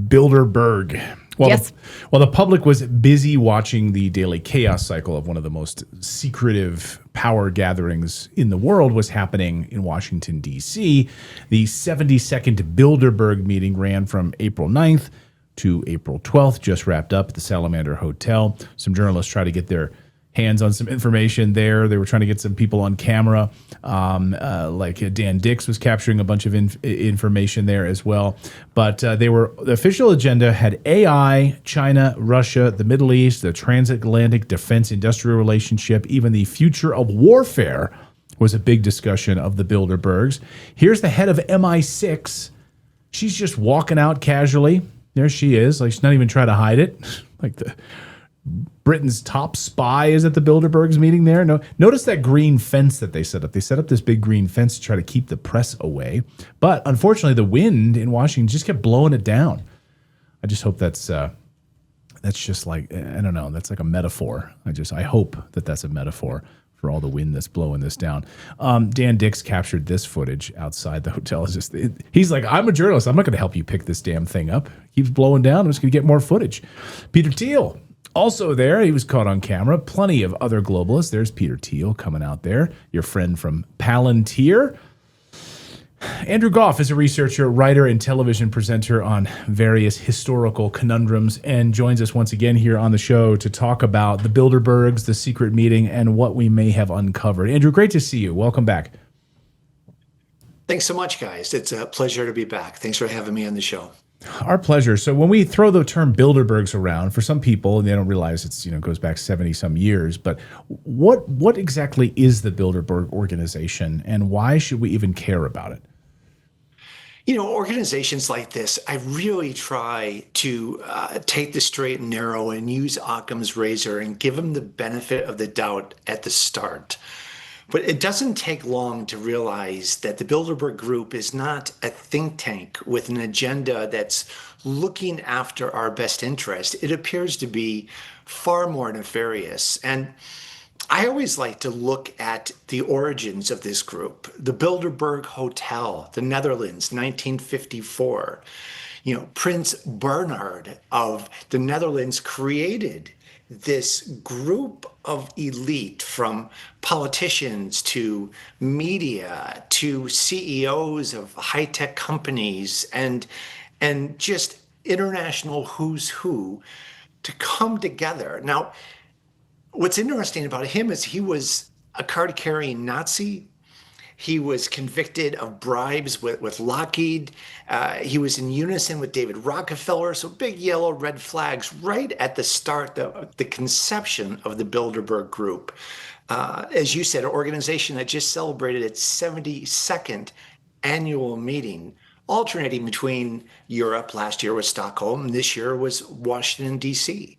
Bilderberg. Yes. While the public was busy watching the daily chaos cycle of one of the most secretive power gatherings in the world was happening in Washington, D.C., the 72nd Bilderberg meeting ran from April 9th to April 12th, just wrapped up at the Salamander Hotel. Some journalists tried to get their hands on some information there. They were trying to get some people on camera. Like Dan Dix was capturing a bunch of information there as well. But the official agenda had AI, China, Russia, the Middle East, the transatlantic defense industrial relationship, even the future of warfare was a big discussion of the Bilderbergs. Here's the head of MI6. She's just walking out casually. There she is. Like, she's not even trying to hide it. Like Britain's top spy is at the Bilderbergs meeting there. No, notice that green fence that they set up. They set up this big green fence to try to keep the press away. But unfortunately, the wind in Washington just kept blowing it down. I just hope that's just like, I don't know, that's like a metaphor. I hope that that's a metaphor for all the wind that's blowing this down. Dan Dix captured this footage outside the hotel. He's like, I'm a journalist. I'm not going to help you pick this damn thing up. It keeps blowing down. I'm just going to get more footage. Peter Thiel, also there. He was caught on camera. Plenty of other globalists. There's Peter Thiel coming out there, your friend from Palantir. Andrew Goff is a researcher, writer, and television presenter on various historical conundrums and joins us once again here on the show to talk about the Bilderbergs, the secret meeting, and what we may have uncovered. Andrew, great to see you. Welcome back. Thanks so much, guys. It's a pleasure to be back. Thanks for having me on the show. Our pleasure. So when we throw the term Bilderbergs around, for some people, they don't realize it's goes back 70 some years. But what exactly is the Bilderberg organization, and why should we even care about it? Organizations like this, I really try to take the straight and narrow and use Occam's razor and give them the benefit of the doubt at the start. But it doesn't take long to realize that the Bilderberg Group is not a think tank with an agenda that's looking after our best interest. It appears to be far more nefarious. And I always like to look at the origins of this group. The Bilderberg Hotel, the Netherlands, 1954. Prince Bernhard of the Netherlands created this group of elite, from politicians to media to CEOs of high-tech companies and just international who's who, to come together. Now, what's interesting about him is he was a card-carrying Nazi. He was convicted of bribes with Lockheed. He was in unison with David Rockefeller. So big yellow, red flags right at the start, the conception of the Bilderberg Group. As you said, an organization that just celebrated its 72nd annual meeting, alternating between Europe. Last year was Stockholm, and this year was Washington, D.C.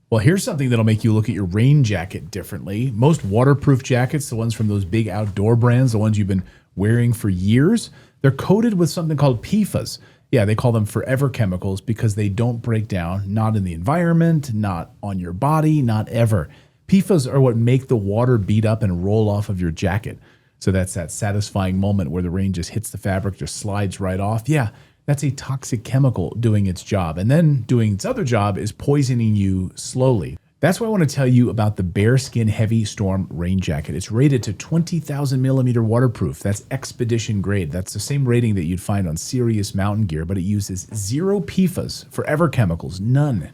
Well, here's something that'll make you look at your rain jacket differently. Most waterproof jackets, the ones from those big outdoor brands, the ones you've been wearing for years, they're coated with something called PFAS. Yeah, they call them forever chemicals because they don't break down, not in the environment, not on your body, not ever. PFAS are what make the water beat up and roll off of your jacket. So that's that satisfying moment where the rain just hits the fabric, just slides right off. Yeah, that's a toxic chemical doing its job. And then doing its other job is poisoning you slowly. That's why I want to tell you about the Bearskin Heavy Storm Rain Jacket. It's rated to 20,000 millimeter waterproof. That's expedition grade. That's the same rating that you'd find on serious mountain gear, but it uses zero PFAS, forever chemicals, none.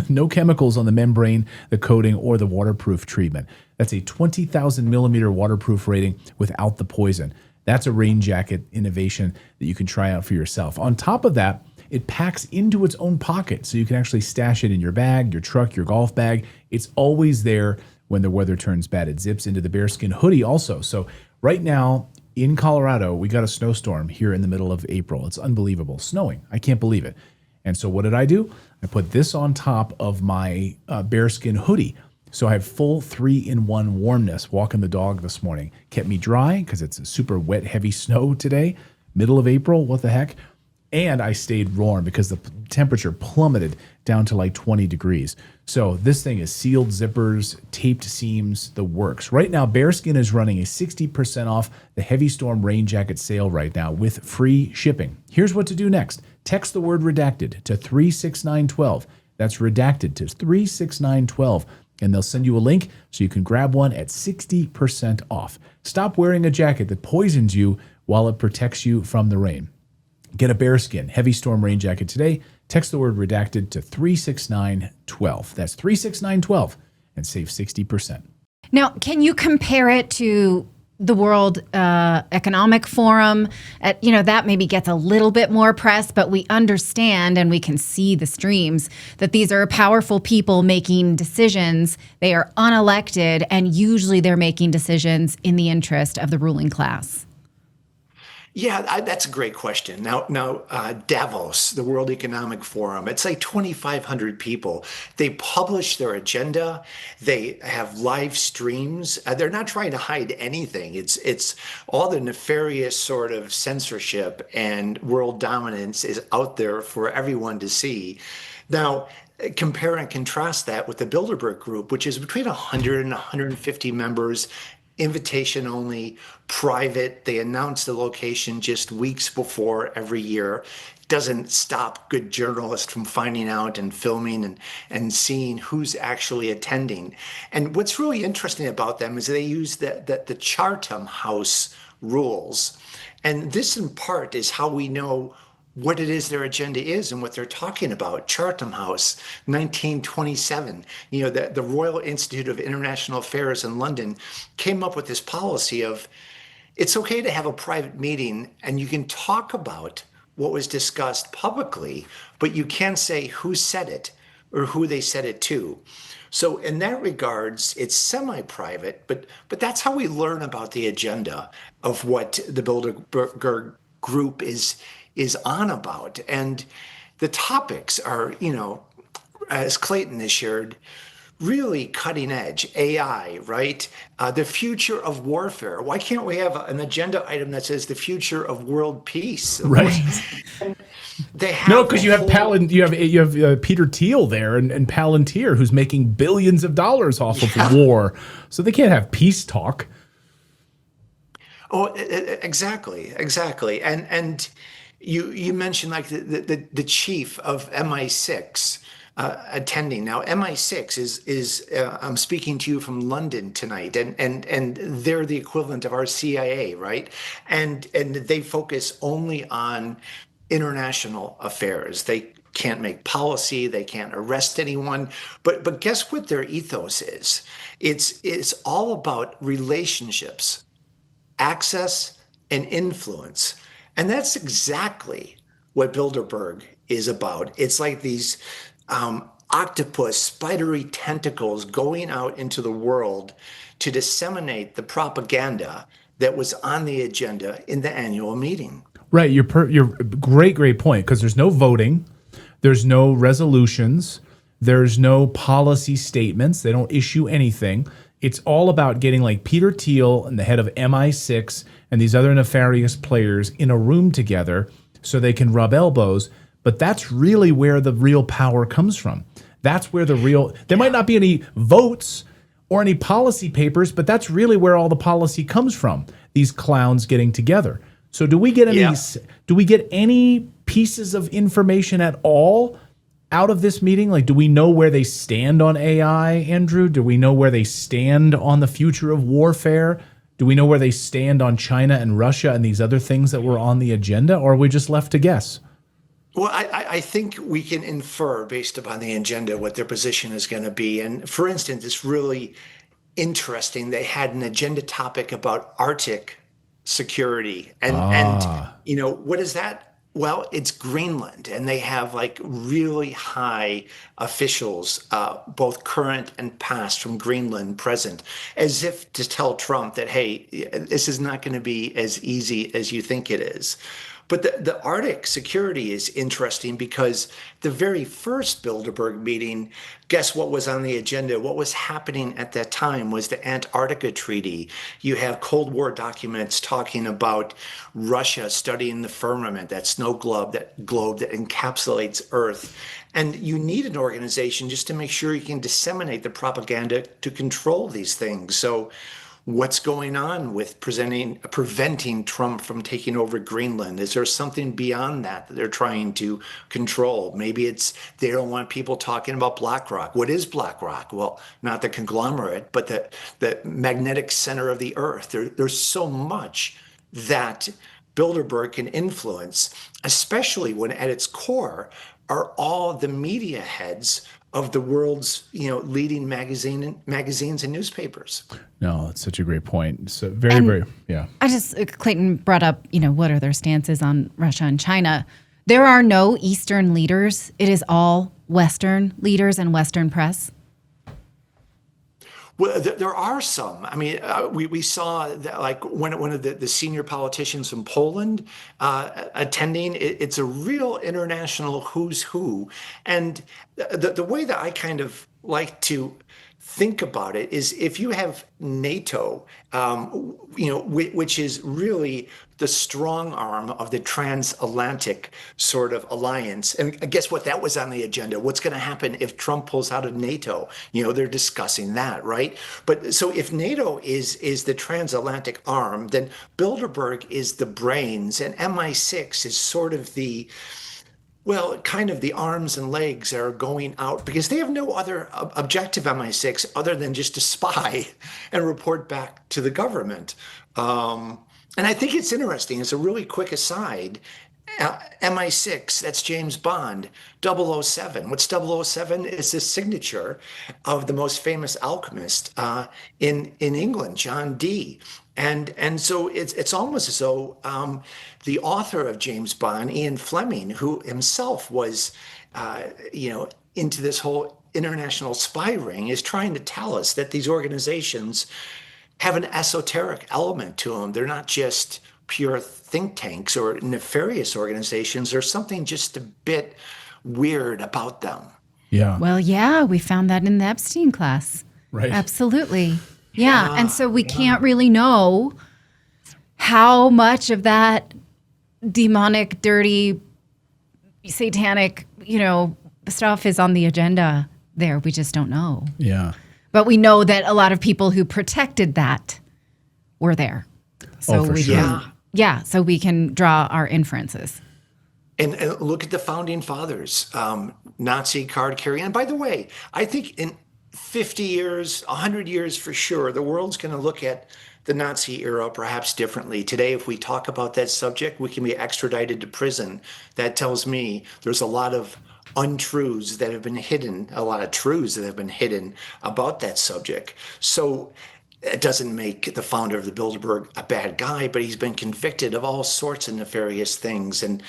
No chemicals on the membrane, the coating, or the waterproof treatment. That's a 20,000 millimeter waterproof rating without the poison. That's a rain jacket innovation that you can try out for yourself. On top of that, it packs into its own pocket, so you can actually stash it in your bag, your truck, your golf bag. It's always there when the weather turns bad. It zips into the bearskin hoodie also. So right now in Colorado, we got a snowstorm here in the middle of April. It's unbelievable. Snowing. I can't believe it. And so what did I do? I put this on top of my bearskin hoodie. So I have full 3-in-1 warmness. Walking the dog this morning. Kept me dry because it's a super wet, heavy snow today. Middle of April. What the heck? And I stayed warm because the temperature plummeted down to like 20 degrees. So this thing is sealed zippers, taped seams, the works. Right now, Bearskin is running a 60% off the Heavy Storm Rain Jacket sale right now with free shipping. Here's what to do next. Text the word redacted to 36912. That's redacted to 36912. And they'll send you a link so you can grab one at 60% off. Stop wearing a jacket that poisons you while it protects you from the rain. Get a bearskin heavy storm rain jacket today. Text the word redacted to 36912. That's 36912 and save 60%. Now, can you compare it to the World Economic Forum? That maybe gets a little bit more press, but we understand and we can see the streams that these are powerful people making decisions. They are unelected, and usually they're making decisions in the interest of the ruling class. Yeah, that's a great question. Now, Davos, the World Economic Forum, it's like 2,500 people. They publish their agenda. They have live streams. They're not trying to hide anything. It's all the nefarious sort of censorship and world dominance is out there for everyone to see. Now, compare and contrast that with the Bilderberg Group, which is between 100 and 150 members, invitation only, private. They announce the location just weeks before every year. Doesn't stop good journalists from finding out and filming and seeing who's actually attending. And what's really interesting about them is they use the Chatham House rules. And this in part is how we know what it is their agenda is and what they're talking about. Chatham House, 1927, the Royal Institute of International Affairs in London came up with this policy of it's okay to have a private meeting and you can talk about what was discussed publicly, but you can't say who said it or who they said it to. So in that regards, it's semi-private, but that's how we learn about the agenda of what the Bilderberg Group is on about. And the topics are, as Clayton has shared, really cutting edge. AI, right? The future of warfare. Why can't we have an agenda item that says the future of world peace? Right. They have no, because you have Peter Thiel there and Palantir, who's making billions of dollars off of war. So they can't have peace talk. Oh, exactly. And you mentioned like the chief of MI6 attending. Now, MI6 is I'm speaking to you from London tonight, and they're the equivalent of our CIA, right? And they focus only on international affairs. They can't make policy. They can't arrest anyone. But guess what their ethos is? It's all about relationships, access, and influence. And that's exactly what Bilderberg is about. It's like these octopus, spidery tentacles going out into the world to disseminate the propaganda that was on the agenda in the annual meeting. Right. You're great point, because there's no voting, there's no resolutions, there's no policy statements. They don't issue anything. It's all about getting like Peter Thiel and the head of MI6 and these other nefarious players in a room together so they can rub elbows. But that's really where the real power comes from. That's where there might not be any votes or any policy papers, but that's really where all the policy comes from. These clowns getting together. So do we get any pieces of information at all out of this meeting? Like, do we know where they stand on AI, Andrew? Do we know where they stand on the future of warfare? Do we know where they stand on China and Russia and these other things that were on the agenda? Or are we just left to guess? Well, I think we can infer based upon the agenda what their position is going to be. And for instance, it's really interesting. They had an agenda topic about Arctic security. And what is that? Well, it's Greenland, and they have like really high officials, both current and past, from Greenland present, as if to tell Trump that, hey, this is not going to be as easy as you think it is. But the Arctic security is interesting because the very first Bilderberg meeting, guess what was on the agenda? What was happening at that time was the Antarctica Treaty. You have Cold War documents talking about Russia studying the firmament, that snow globe that encapsulates Earth. And you need an organization just to make sure you can disseminate the propaganda to control these things. So what's going on with preventing Trump from taking over Greenland? Is there something beyond that they're trying to control? Maybe it's they don't want people talking about BlackRock. What is BlackRock? Well, not the conglomerate, but the magnetic center of the earth. There's so much that Bilderberg can influence, especially when at its core are all the media heads of the world's leading magazines and newspapers. No, that's such a great point. So very, yeah. Clayton brought up, what are their stances on Russia and China? There are no Eastern leaders. It is all Western leaders and Western press. Well, there are some. I mean, we saw that, like one of the senior politicians from Poland attending. It's a real international who's who. And the way that I kind of like to think about it is if you have NATO, which is really the strong arm of the transatlantic sort of alliance. And guess what? That was on the agenda. What's going to happen if Trump pulls out of NATO? They're discussing that, right? But so if NATO is the transatlantic arm, then Bilderberg is the brains, and MI6 is sort of kind of the arms and legs that are going out, because they have no other objective, MI6, other than just to spy and report back to the government. And I think it's interesting. It's a really quick aside. MI6, that's James Bond. 007. What's 007? It's the signature of the most famous alchemist in England, John Dee. And so it's almost as though the author of James Bond, Ian Fleming, who himself was, into this whole international spy ring, is trying to tell us that these organizations have an esoteric element to them. They're not just pure think tanks or nefarious organizations. There's something just a bit weird about them. Yeah. Well, yeah, we found that in the Epstein class. Right. Absolutely. Yeah. And so we can't really know how much of that demonic, dirty, satanic, stuff is on the agenda there. We just don't know. Yeah. But we know that a lot of people who protected that were there. So for sure. So we can draw our inferences. And look at the founding fathers, Nazi card carrying. And by the way, I think in 50 years, 100 years for sure, the world's going to look at the Nazi era perhaps differently. Today, if we talk about that subject, we can be extradited to prison. That tells me there's a lot of untruths that have been hidden, a lot of truths that have been hidden about that subject. So it doesn't make the founder of the Bilderberg a bad guy, but he's been convicted of all sorts of nefarious things. And,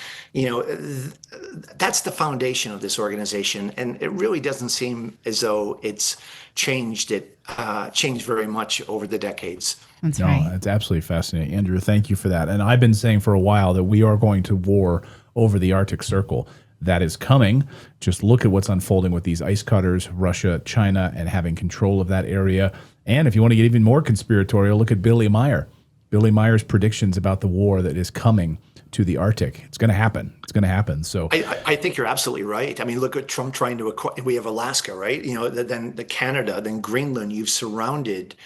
that's the foundation of this organization. And it really doesn't seem as though it's changed very much over the decades. That's right. It's absolutely fascinating. Andrew, thank you for that. And I've been saying for a while that we are going to war over the Arctic Circle. That is coming. Just look at what's unfolding with these ice cutters, Russia, China, and having control of that area. And if you want to get even more conspiratorial, look at Billy Meyer. Billy Meyer's predictions about the war that is coming to the Arctic. It's going to happen. It's going to happen. So I think you're absolutely right. I mean, look at Trump trying to acquire. We have Alaska, right? Then the Canada, then Greenland. You've surrounded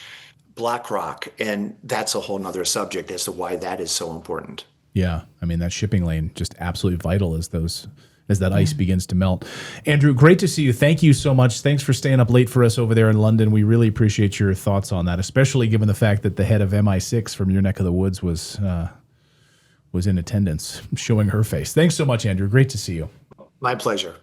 BlackRock, and that's a whole nother subject as to why that is so important. Yeah, I mean, that shipping lane just absolutely vital as that ice begins to melt. Andrew, great to see you. Thank you so much. Thanks for staying up late for us over there in London. We really appreciate your thoughts on that, especially given the fact that the head of MI6 from your neck of the woods was in attendance, showing her face. Thanks so much, Andrew. Great to see you. My pleasure.